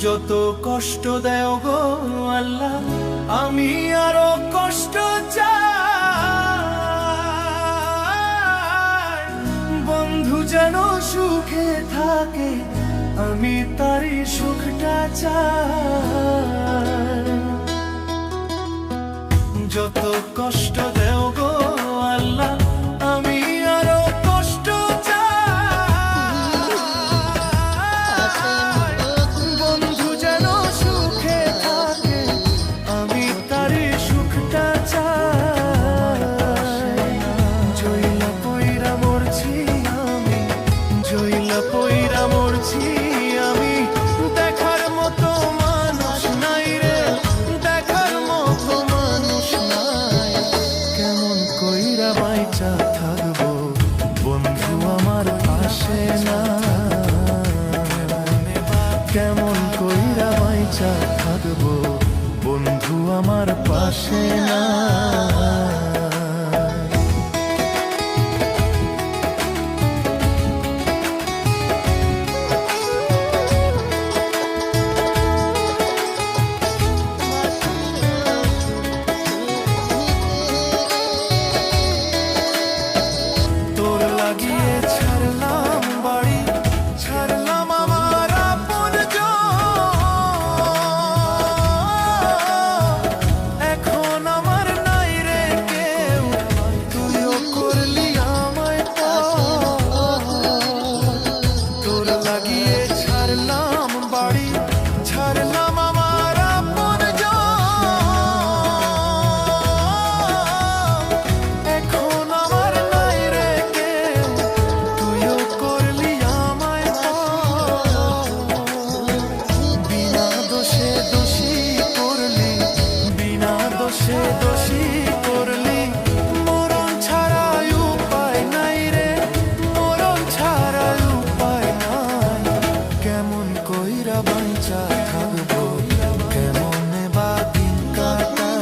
যত কষ্ট দেও গো আল্লাহ, আমি আরো কষ্ট চাই। বন্ধু যেন সুখে থাকে, আমি তারই সুখটা চাই। যত কষ্ট দেও গো আল্লাহ, আমি আরো কষ্ট চাই। বন্ধু যেন সুখে থাকে, আমি তারই সুখটা চাই। জইলা পইরা মরছি আমি, জইলা পইরা মরছি আমি, দেখার মতো মানুষ নাই রে, দেখার মতো মানুষ নাই। কেমন কইরা বাইচা থাকবো বন্ধু আমার পাশে না, কেমন কইরা বাইচা থাকবো বন্ধু আমার পাশে না। তোর লাগিয়ে ছাড়লাম বাড়ি, ছাড়লাম আমার আপনজন। এখন আমার নাই রে কেউ, তুইও করলি আমায় পর। তোর লাগিয়ে ছাড়লাম বাড়ি, ছাড়লাম আমার আপনজন। এখন আমার নাই রে কেউ, তুইও করলি আমায় পর। বিনা দোষে দোষী করলি, বিনা দোষে দোষী করলি, মরণ ছাড়া উপায় নাই রে, মরণ ছাড়া উপায় নাই। কেমন কইরা বাঁচা থাকবো, কেমনে বা দিন কাটাই।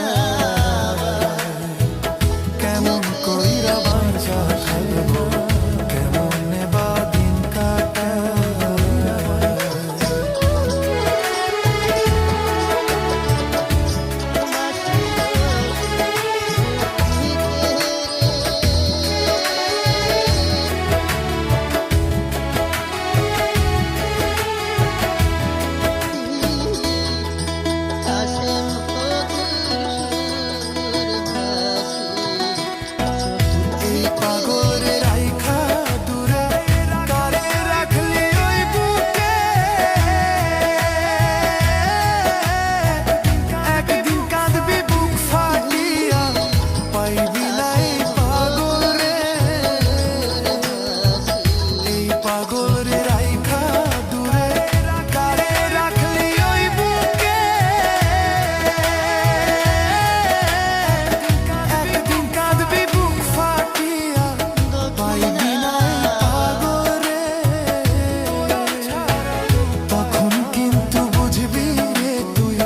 কেমন কইরা বাঁচা থাকবো, কেমনে বা দিন কাটাই। এই পাগলে রাইখা দূরে, কারে রাখলি ওই বুকে। একদিন কাঁদবি বুক ফাটিয়া, পাইবি না এই পাগল রে। এই পাগল রে রাইখা দূরে, কারে রাখলি ওই বুকে। একদিন কাঁদবি বুক ফাটিয়া, পাইবি না এই পাগল রে। তখন কিন্তু বুঝবি রে তুই,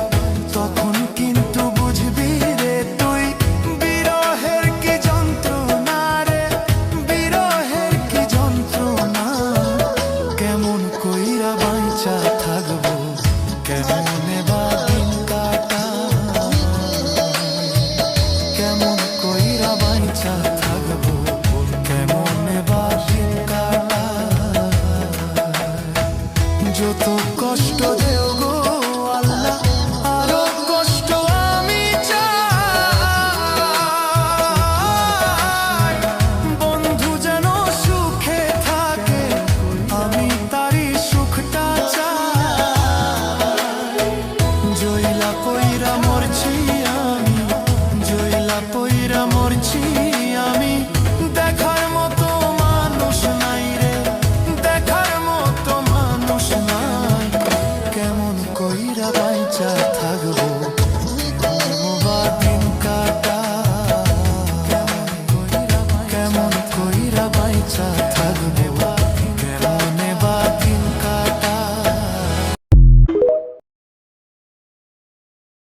তখন কিন্তু বুঝবি রে তুই, বিরহের কি যন্ত্রণা রে, বিরহের কি যন্ত্রণা। কেমন কইরা বাইচা থাকবো, কেমনে বা দিন কাটাই। কেমন কইরা বাইচা থাকবো, কেমনে বা দিন কাটাই। যত কষ্ট দেও